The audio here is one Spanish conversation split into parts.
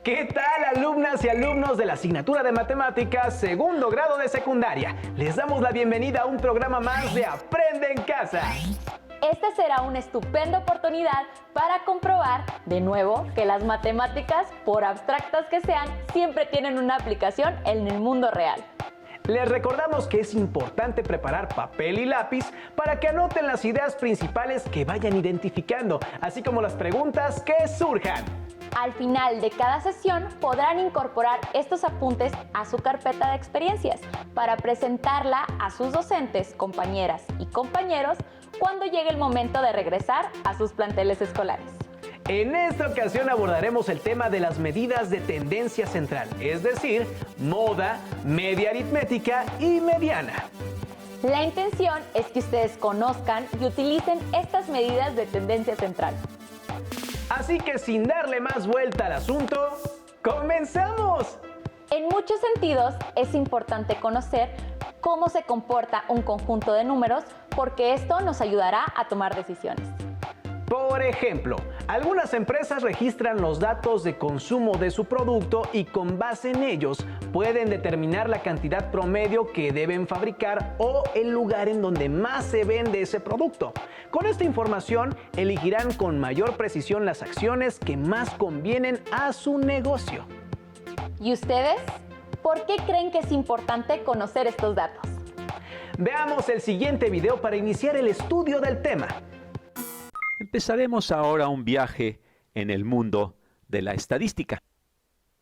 ¿Qué tal, alumnas y alumnos de la asignatura de matemáticas segundo grado de secundaria? Les damos la bienvenida a un programa más de Aprende en Casa. Esta será una estupenda oportunidad para comprobar, de nuevo, que las matemáticas, por abstractas que sean, siempre tienen una aplicación en el mundo real. Les recordamos que es importante preparar papel y lápiz para que anoten las ideas principales que vayan identificando, así como las preguntas que surjan. Al final de cada sesión podrán incorporar estos apuntes a su carpeta de experiencias para presentarla a sus docentes, compañeras y compañeros cuando llegue el momento de regresar a sus planteles escolares. En esta ocasión abordaremos el tema de las medidas de tendencia central, es decir, moda, media aritmética y mediana. La intención es que ustedes conozcan y utilicen estas medidas de tendencia central. Así que sin darle más vuelta al asunto, ¡comenzamos! En muchos sentidos es importante conocer cómo se comporta un conjunto de números porque esto nos ayudará a tomar decisiones. Por ejemplo, algunas empresas registran los datos de consumo de su producto y con base en ellos pueden determinar la cantidad promedio que deben fabricar o el lugar en donde más se vende ese producto. Con esta información elegirán con mayor precisión las acciones que más convienen a su negocio. ¿Y ustedes? ¿Por qué creen que es importante conocer estos datos? Veamos el siguiente video para iniciar el estudio del tema. Empezaremos ahora un viaje en el mundo de la estadística,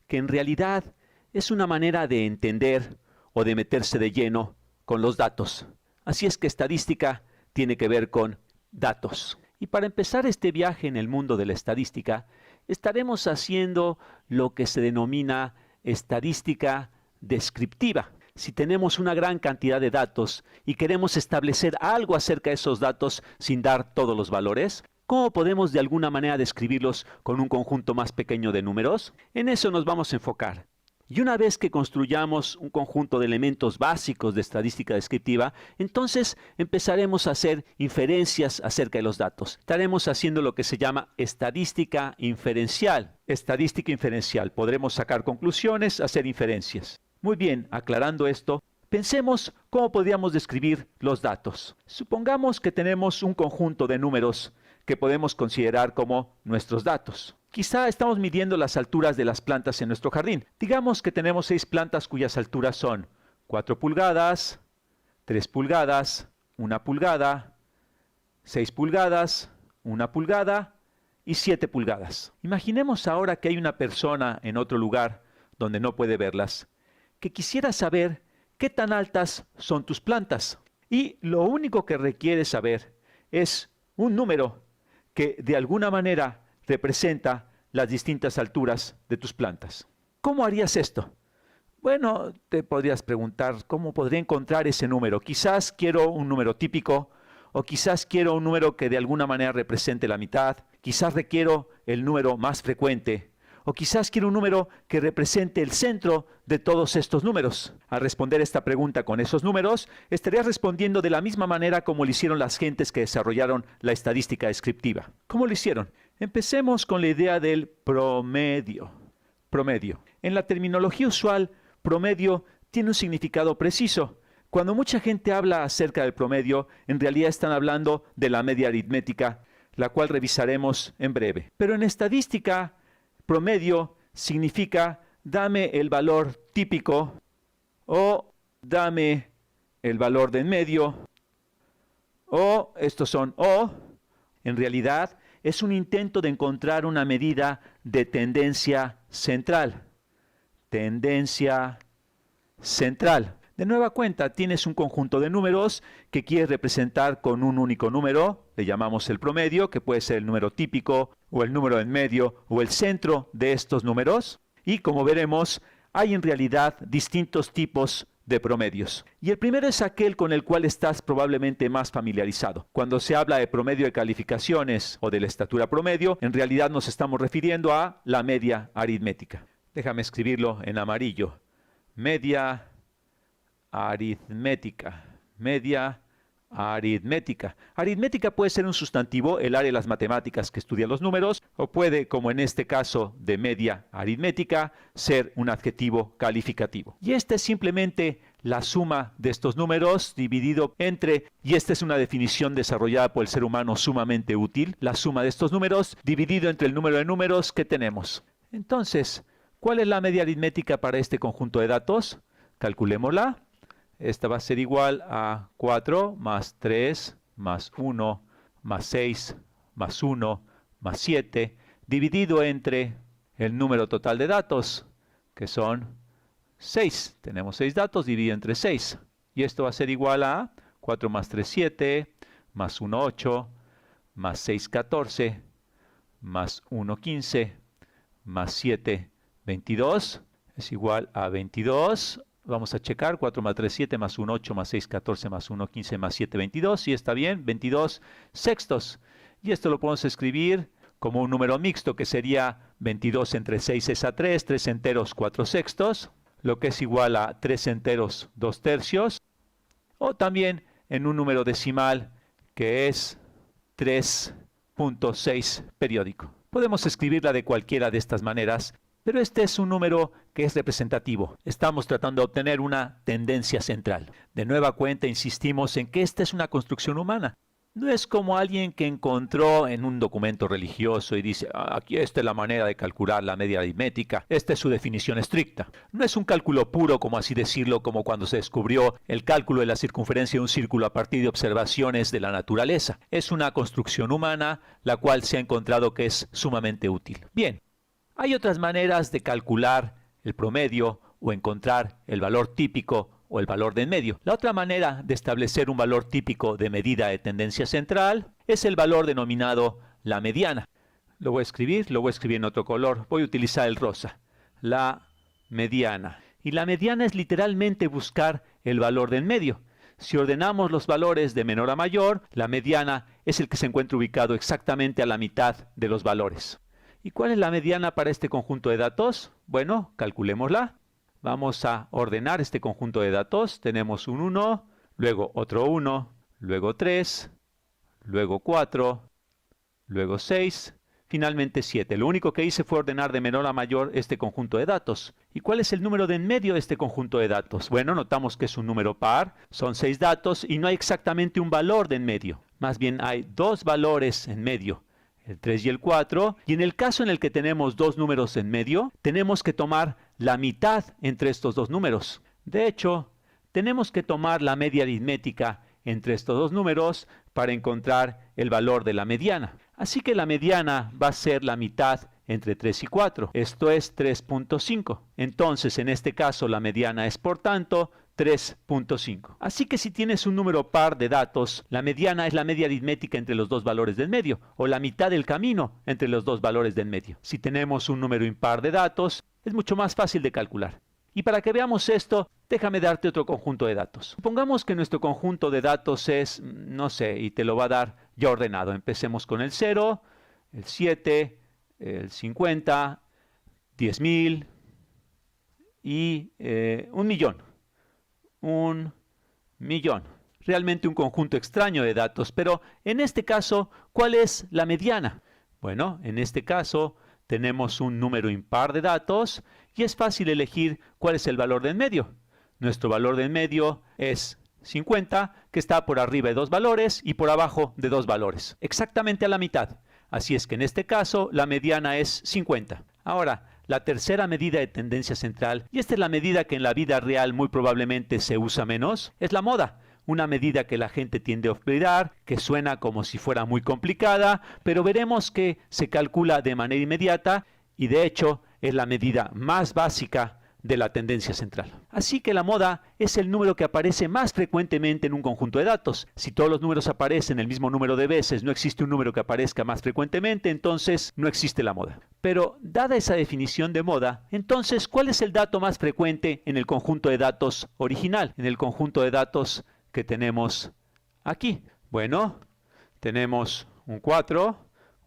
que en realidad es una manera de entender o de meterse de lleno con los datos. Así es que estadística tiene que ver con datos. Y para empezar este viaje en el mundo de la estadística, estaremos haciendo lo que se denomina estadística descriptiva. Si tenemos una gran cantidad de datos y queremos establecer algo acerca de esos datos sin dar todos los valores, ¿cómo podemos de alguna manera describirlos con un conjunto más pequeño de números? En eso nos vamos a enfocar. Y una vez que construyamos un conjunto de elementos básicos de estadística descriptiva, entonces empezaremos a hacer inferencias acerca de los datos. Estaremos haciendo lo que se llama estadística inferencial. Estadística inferencial. Podremos sacar conclusiones, hacer inferencias. Muy bien, aclarando esto, pensemos cómo podríamos describir los datos. Supongamos que tenemos un conjunto de números que podemos considerar como nuestros datos. Quizá estamos midiendo las alturas de las plantas en nuestro jardín. Digamos que tenemos 6 plantas cuyas alturas son 4 pulgadas, 3 pulgadas, 1 pulgada, 6 pulgadas, 1 pulgada y 7 pulgadas. Imaginemos ahora que hay una persona en otro lugar donde no puede verlas, que quisiera saber qué tan altas son tus plantas. Y lo único que requiere saber es un número que de alguna manera representa las distintas alturas de tus plantas. ¿Cómo harías esto? Bueno, te podrías preguntar, ¿cómo podría encontrar ese número? Quizás quiero un número típico, o quizás quiero un número que de alguna manera represente la mitad, quizás requiero el número más frecuente, o quizás quiero un número que represente el centro de todos estos números. Al responder esta pregunta con esos números, estarías respondiendo de la misma manera como lo hicieron las gentes que desarrollaron la estadística descriptiva. ¿Cómo lo hicieron? Empecemos con la idea del promedio. Promedio. En la terminología usual, promedio tiene un significado preciso. Cuando mucha gente habla acerca del promedio, en realidad están hablando de la media aritmética, la cual revisaremos en breve. Pero en estadística, promedio significa dame el valor típico o dame el valor de en medio o estos son o. En realidad es un intento de encontrar una medida de tendencia central. Tendencia central. De nueva cuenta, tienes un conjunto de números que quieres representar con un único número, le llamamos el promedio, que puede ser el número típico, o el número en medio, o el centro de estos números. Y como veremos, hay en realidad distintos tipos de promedios. Y el primero es aquel con el cual estás probablemente más familiarizado. Cuando se habla de promedio de calificaciones o de la estatura promedio, en realidad nos estamos refiriendo a la media aritmética. Déjame escribirlo en amarillo. Media aritmética. Media aritmética. Aritmética puede ser un sustantivo, el área de las matemáticas que estudia los números, o puede, como en este caso de media aritmética, ser un adjetivo calificativo. Y esta es simplemente la suma de estos números dividido entre, y esta es una definición desarrollada por el ser humano sumamente útil, la suma de estos números dividido entre el número de números que tenemos. Entonces, ¿cuál es la media aritmética para este conjunto de datos? Calculémosla. Esta va a ser igual a 4 más 3 más 1 más 6 más 1 más 7 dividido entre el número total de datos, que son 6. Tenemos 6 datos dividido entre 6. Y esto va a ser igual a 4 más 3, 7, más 1, 8, más 6, 14, más 1, 15, más 7, 22. Es igual a 22. Vamos a checar, 4 más 3, 7, más 1, 8, más 6, 14, más 1, 15, más 7, 22. Sí, está bien, 22 sextos. Y esto lo podemos escribir como un número mixto, que sería 22 entre 6 es a 3, 3 enteros, 4 sextos, lo que es igual a 3 enteros, 2 tercios. O también en un número decimal, que es 3.6 periódico. Podemos escribirla de cualquiera de estas maneras, pero este es un número que es representativo. Estamos tratando de obtener una tendencia central. De nueva cuenta insistimos en que esta es una construcción humana. No es como alguien que encontró en un documento religioso y dice, aquí esta es la manera de calcular la media aritmética, esta es su definición estricta. No es un cálculo puro, como así decirlo, como cuando se descubrió el cálculo de la circunferencia de un círculo a partir de observaciones de la naturaleza. Es una construcción humana, la cual se ha encontrado que es sumamente útil. Bien. Hay otras maneras de calcular el promedio o encontrar el valor típico o el valor de en medio. La otra manera de establecer un valor típico de medida de tendencia central es el valor denominado la mediana. Lo voy a escribir en otro color. Voy a utilizar el rosa. La mediana. Y la mediana es literalmente buscar el valor de en medio. Si ordenamos los valores de menor a mayor, la mediana es el que se encuentra ubicado exactamente a la mitad de los valores. ¿Y cuál es la mediana para este conjunto de datos? Bueno, calculémosla. Vamos a ordenar este conjunto de datos. Tenemos un 1, luego otro 1, luego 3, luego 4, luego 6, finalmente 7. Lo único que hice fue ordenar de menor a mayor este conjunto de datos. ¿Y cuál es el número de en medio de este conjunto de datos? Bueno, notamos que es un número par, son 6 datos y no hay exactamente un valor de en medio. Más bien hay dos valores en medio. El 3 y el 4, y en el caso en el que tenemos dos números en medio, tenemos que tomar la mitad entre estos dos números. De hecho, tenemos que tomar la media aritmética entre estos dos números para encontrar el valor de la mediana. Así que la mediana va a ser la mitad entre 3 y 4. Esto es 3.5. Entonces, en este caso, la mediana es, por tanto, 3.5. Así que si tienes un número par de datos, la mediana es la media aritmética entre los dos valores del medio, o la mitad del camino entre los dos valores del medio. Si tenemos un número impar de datos, es mucho más fácil de calcular. Y para que veamos esto, déjame darte otro conjunto de datos. Supongamos que nuestro conjunto de datos es, no sé, y te lo va a dar ya ordenado. Empecemos con el 0, el 7, el 50, 10.000 y 1.000.000. 1.000.000. Realmente un conjunto extraño de datos, pero en este caso, ¿cuál es la mediana? Bueno, en este caso tenemos un número impar de datos y es fácil elegir cuál es el valor de en medio. Nuestro valor de en medio es 50, que está por arriba de dos valores y por abajo de dos valores, exactamente a la mitad. Así es que en este caso la mediana es 50. Ahora, la tercera medida de tendencia central, y esta es la medida que en la vida real muy probablemente se usa menos, es la moda. Una medida que la gente tiende a olvidar, que suena como si fuera muy complicada, pero veremos que se calcula de manera inmediata y de hecho es la medida más básica de la tendencia central. Así que la moda es el número que aparece más frecuentemente en un conjunto de datos. Si todos los números aparecen el mismo número de veces, no existe un número que aparezca más frecuentemente, entonces no existe la moda. Pero dada esa definición de moda, entonces, ¿cuál es el dato más frecuente en el conjunto de datos original? En el conjunto de datos que tenemos aquí. Bueno, tenemos un 4,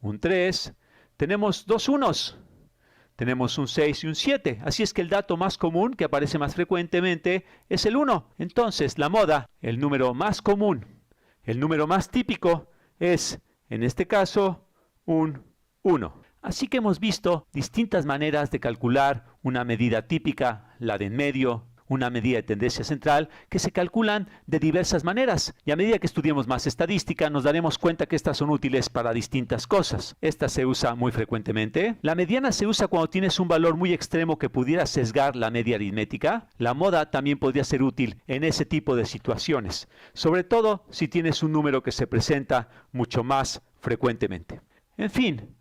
un 3, tenemos dos unos. Tenemos un 6 y un 7, así es que el dato más común que aparece más frecuentemente es el 1. Entonces, la moda, el número más común El número más típico es, en este caso, un 1. Así que hemos visto distintas maneras de calcular una medida típica, la de en medio, una medida de tendencia central, que se calculan de diversas maneras. Y a medida que estudiemos más estadística, nos daremos cuenta que estas son útiles para distintas cosas. Esta se usa muy frecuentemente. La mediana se usa cuando tienes un valor muy extremo que pudiera sesgar la media aritmética. La moda también podría ser útil en ese tipo de situaciones, sobre todo si tienes un número que se presenta mucho más frecuentemente. En fin,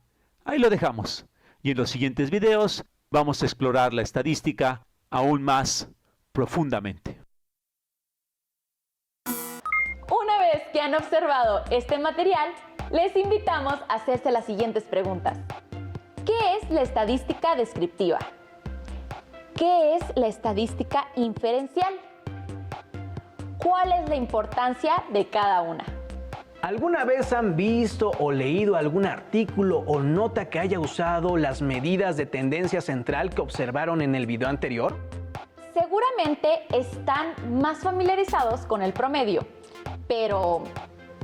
ahí lo dejamos. Y en los siguientes videos vamos a explorar la estadística aún más profundamente. Una vez que han observado este material, les invitamos a hacerse las siguientes preguntas. ¿Qué es la estadística descriptiva? ¿Qué es la estadística inferencial? ¿Cuál es la importancia de cada una? ¿Alguna vez han visto o leído algún artículo o nota que haya usado las medidas de tendencia central que observaron en el video anterior? Seguramente están más familiarizados con el promedio, pero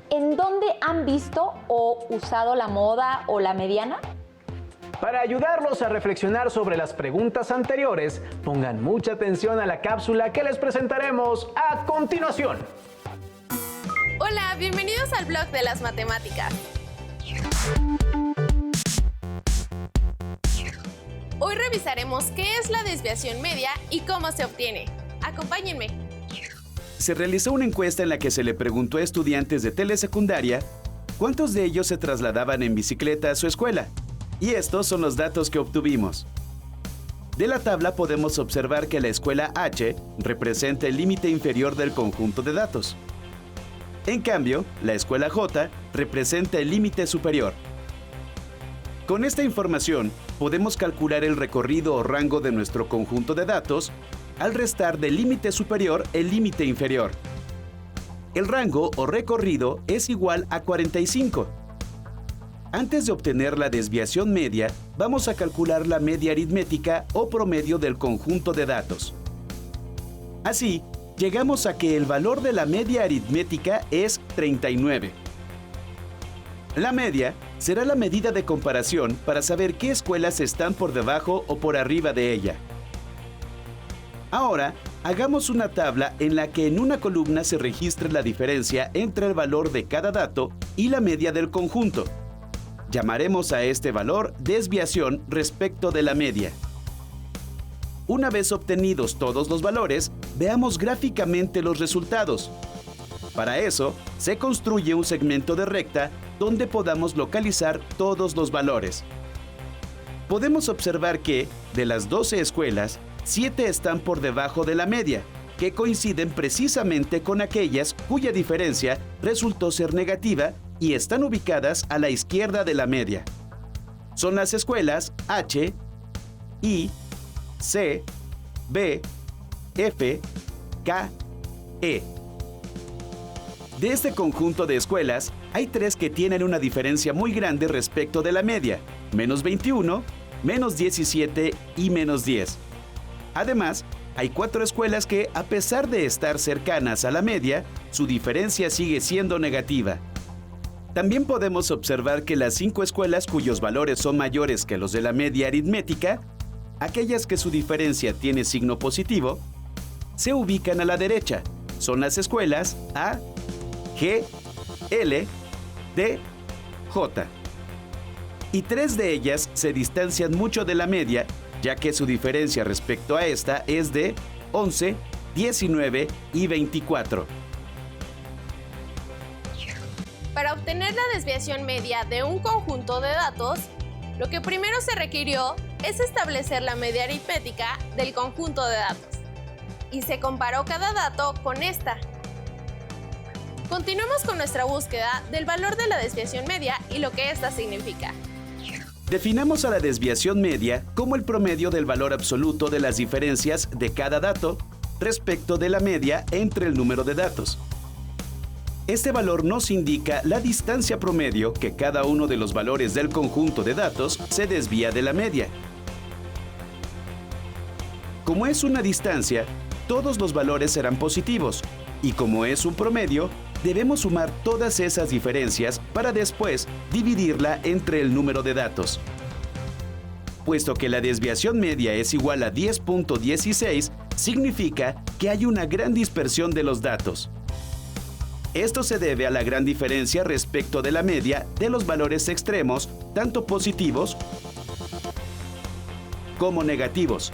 ¿en dónde han visto o usado la moda o la mediana? Para ayudarlos a reflexionar sobre las preguntas anteriores, pongan mucha atención a la cápsula que les presentaremos a continuación. Hola, bienvenidos al blog de las matemáticas. Hoy revisaremos qué es la desviación media y cómo se obtiene. Acompáñenme. Se realizó una encuesta en la que se le preguntó a estudiantes de telesecundaria cuántos de ellos se trasladaban en bicicleta a su escuela. Y estos son los datos que obtuvimos. De la tabla podemos observar que la escuela H representa el límite inferior del conjunto de datos. En cambio, la escuela J representa el límite superior. Con esta información, podemos calcular el recorrido o rango de nuestro conjunto de datos al restar del límite superior el límite inferior. El rango o recorrido es igual a 45. Antes de obtener la desviación media, vamos a calcular la media aritmética o promedio del conjunto de datos. Así, llegamos a que el valor de la media aritmética es 39. La media será la medida de comparación para saber qué escuelas están por debajo o por arriba de ella. Ahora, hagamos una tabla en la que en una columna se registre la diferencia entre el valor de cada dato y la media del conjunto. Llamaremos a este valor desviación respecto de la media. Una vez obtenidos todos los valores, veamos gráficamente los resultados. Para eso, se construye un segmento de recta donde podamos localizar todos los valores. Podemos observar que, de las 12 escuelas, 7 están por debajo de la media, que coinciden precisamente con aquellas cuya diferencia resultó ser negativa y están ubicadas a la izquierda de la media. Son las escuelas H, I, C, B, F, K, E. De este conjunto de escuelas, hay 3 que tienen una diferencia muy grande respecto de la media, menos 21, menos 17 y menos 10. Además, hay 4 escuelas que, a pesar de estar cercanas a la media, su diferencia sigue siendo negativa. También podemos observar que las 5 escuelas cuyos valores son mayores que los de la media aritmética, aquellas que su diferencia tiene signo positivo, se ubican a la derecha. Son las escuelas A, G, L, D, J. Y 3 de ellas se distancian mucho de la media, ya que su diferencia respecto a esta es de 11, 19 y 24. Para obtener la desviación media de un conjunto de datos, lo que primero se requirió es establecer la media aritmética del conjunto de datos. Y se comparó cada dato con esta. Continuemos con nuestra búsqueda del valor de la desviación media y lo que esta significa. Definamos a la desviación media como el promedio del valor absoluto de las diferencias de cada dato respecto de la media entre el número de datos. Este valor nos indica la distancia promedio que cada uno de los valores del conjunto de datos se desvía de la media. Como es una distancia, todos los valores serán positivos, y como es un promedio, Debemos sumar todas esas diferencias para después dividirla entre el número de datos. Puesto que la desviación media es igual a 10.16, significa que hay una gran dispersión de los datos. Esto se debe a la gran diferencia respecto de la media de los valores extremos, tanto positivos como negativos.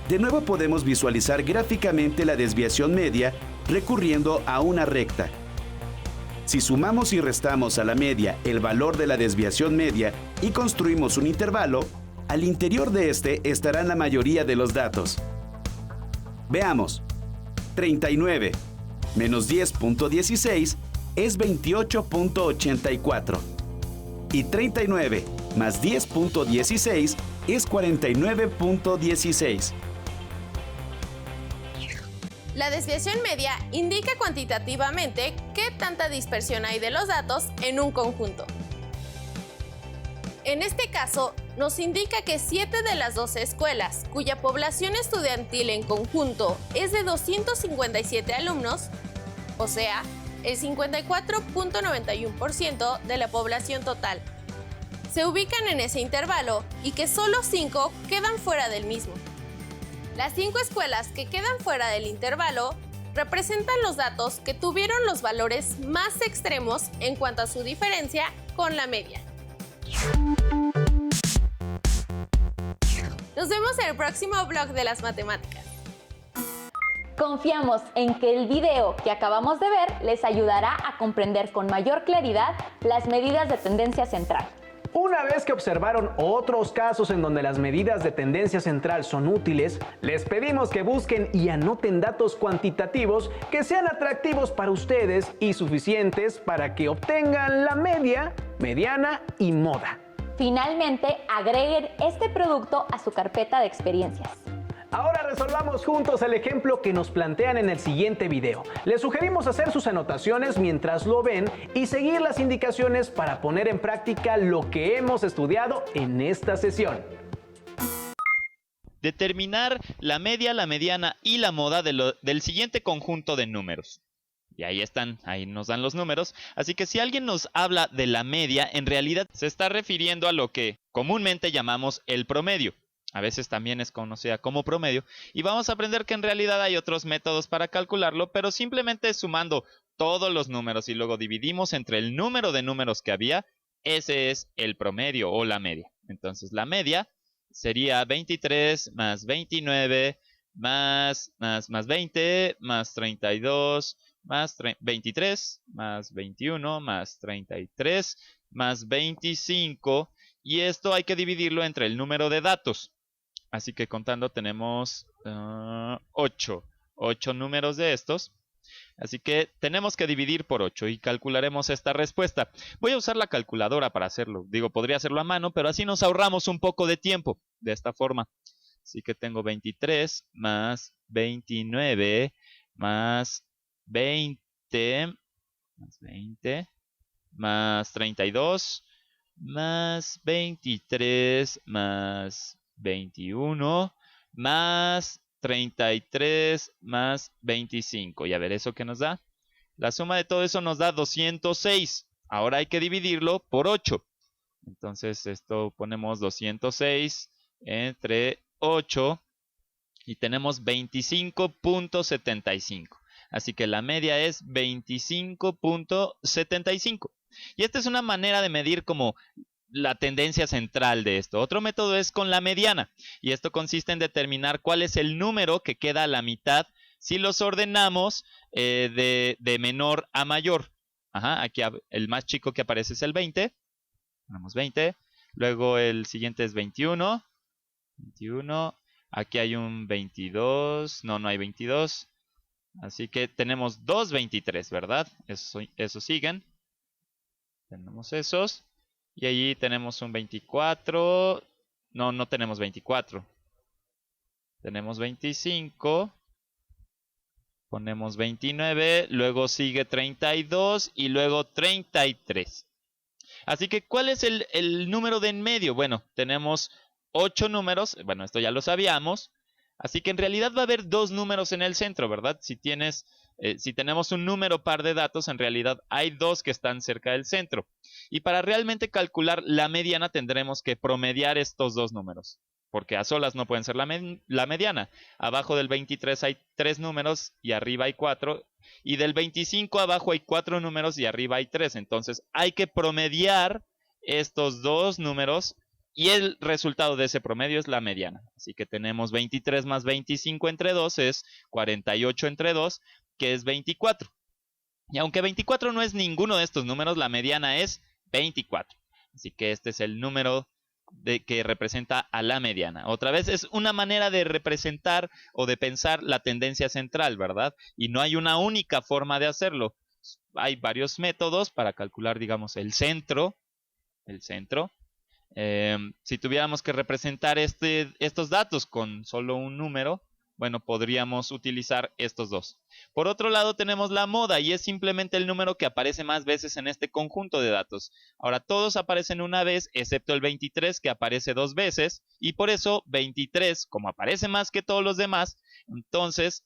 De nuevo podemos visualizar gráficamente la desviación media recurriendo a una recta. Si sumamos y restamos a la media el valor de la desviación media y construimos un intervalo, al interior de este estarán la mayoría de los datos. Veamos. 39 menos 10.16 es 28.84. Y 39 más 10.16 es 49.16. La desviación media indica cuantitativamente qué tanta dispersión hay de los datos en un conjunto. En este caso, nos indica que 7 de las 12 escuelas, cuya población estudiantil en conjunto es de 257 alumnos, o sea, el 54.91% de la población total, se ubican en ese intervalo y que solo 5 quedan fuera del mismo. Las 5 escuelas que quedan fuera del intervalo representan los datos que tuvieron los valores más extremos en cuanto a su diferencia con la media. Nos vemos en el próximo blog de las matemáticas. Confiamos en que el video que acabamos de ver les ayudará a comprender con mayor claridad las medidas de tendencia central. Una vez que observaron otros casos en donde las medidas de tendencia central son útiles, les pedimos que busquen y anoten datos cuantitativos que sean atractivos para ustedes y suficientes para que obtengan la media, mediana y moda. Finalmente, agreguen este producto a su carpeta de experiencias. Ahora resolvamos juntos el ejemplo que nos plantean en el siguiente video. Les sugerimos hacer sus anotaciones mientras lo ven y seguir las indicaciones para poner en práctica lo que hemos estudiado en esta sesión. Determinar la media, la mediana y la moda del siguiente conjunto de números. Y ahí están, ahí nos dan los números. Así que si alguien nos habla de la media, en realidad se está refiriendo a lo que comúnmente llamamos el promedio. A veces también es conocida como promedio. Y vamos a aprender que en realidad hay otros métodos para calcularlo, pero simplemente sumando todos los números y luego dividimos entre el número de números que había, ese es el promedio o la media. Entonces la media sería 23 más 29 más 20 más 32 más 23 más 21 más 33 más 25. Y esto hay que dividirlo entre el número de datos. Así que contando tenemos 8 números de estos. Así que tenemos que dividir por 8 y calcularemos esta respuesta. Voy a usar la calculadora para hacerlo. Digo, podría hacerlo a mano, pero así nos ahorramos un poco de tiempo. De esta forma. Así que tengo 23 más 29 más 20 más 32 más 23 más 21 más 33 más 25. Y a ver, ¿eso qué nos da? La suma de todo eso nos da 206. Ahora hay que dividirlo por 8. Entonces esto ponemos 206 entre 8 y tenemos 25.75. Así que la media es 25.75. Y esta es una manera de medir como la tendencia central de esto. Otro método es con la mediana. Y esto consiste en determinar cuál es el número que queda a la mitad si los ordenamos de menor a mayor. Aquí el más chico que aparece es el 20. Ponemos 20. Luego el siguiente es 21. 21. Aquí hay un 22. No hay 22. Así que tenemos dos 23, ¿verdad? Eso siguen. Tenemos esos. Y allí tenemos un 24. No tenemos 24. Tenemos 25. Ponemos 29. Luego sigue 32. Y luego 33. Así que, ¿cuál es el número de en medio? Bueno, tenemos 8 números. Bueno, esto ya lo sabíamos. Así que en realidad va a haber 2 números en el centro, ¿verdad? Si tienes Si tenemos un número par de datos, en realidad hay dos que están cerca del centro. Y para realmente calcular la mediana tendremos que promediar estos dos números, porque a solas no pueden ser la mediana. Abajo del 23 hay 3 números y arriba hay 4. Y del 25 abajo hay 4 números y arriba hay 3. Entonces hay que promediar estos dos números y el resultado de ese promedio es la mediana. Así que tenemos 23 más 25 entre 2 es 48 entre 2, que es 24. Y aunque 24 no es ninguno de estos números, la mediana es 24. Así que este es el número que representa a la mediana. Otra vez es una manera de representar o de pensar la tendencia central, ¿verdad? Y no hay una única forma de hacerlo. Hay varios métodos para calcular, digamos, el centro. Si tuviéramos que representar estos datos con solo un número, bueno, podríamos utilizar estos dos. Por otro lado tenemos la moda y es simplemente el número que aparece más veces en este conjunto de datos. Ahora todos aparecen una vez excepto el 23 que aparece 2 veces y por eso 23 como aparece más que todos los demás, entonces,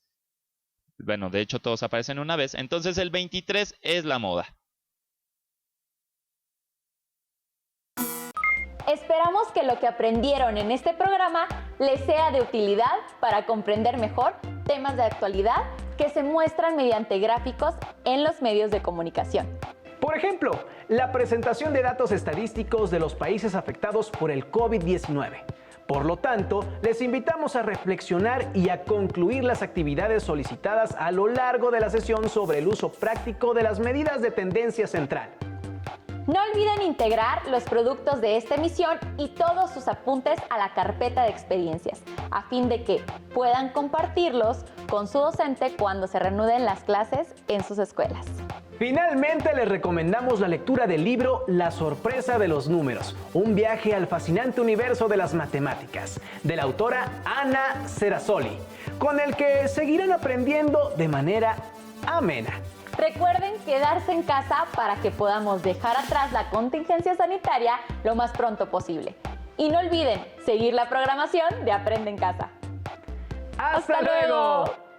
bueno, de hecho todos aparecen una vez, entonces el 23 es la moda. Esperamos que lo que aprendieron en este programa les sea de utilidad para comprender mejor temas de actualidad que se muestran mediante gráficos en los medios de comunicación. Por ejemplo, la presentación de datos estadísticos de los países afectados por el COVID-19. Por lo tanto, les invitamos a reflexionar y a concluir las actividades solicitadas a lo largo de la sesión sobre el uso práctico de las medidas de tendencia central. No olviden integrar los productos de esta emisión y todos sus apuntes a la carpeta de experiencias, a fin de que puedan compartirlos con su docente cuando se reanuden las clases en sus escuelas. Finalmente, les recomendamos la lectura del libro La sorpresa de los números, un viaje al fascinante universo de las matemáticas, de la autora Ana Serasoli, con el que seguirán aprendiendo de manera amena. Recuerden quedarse en casa para que podamos dejar atrás la contingencia sanitaria lo más pronto posible. Y no olviden seguir la programación de Aprende en Casa. ¡Hasta luego!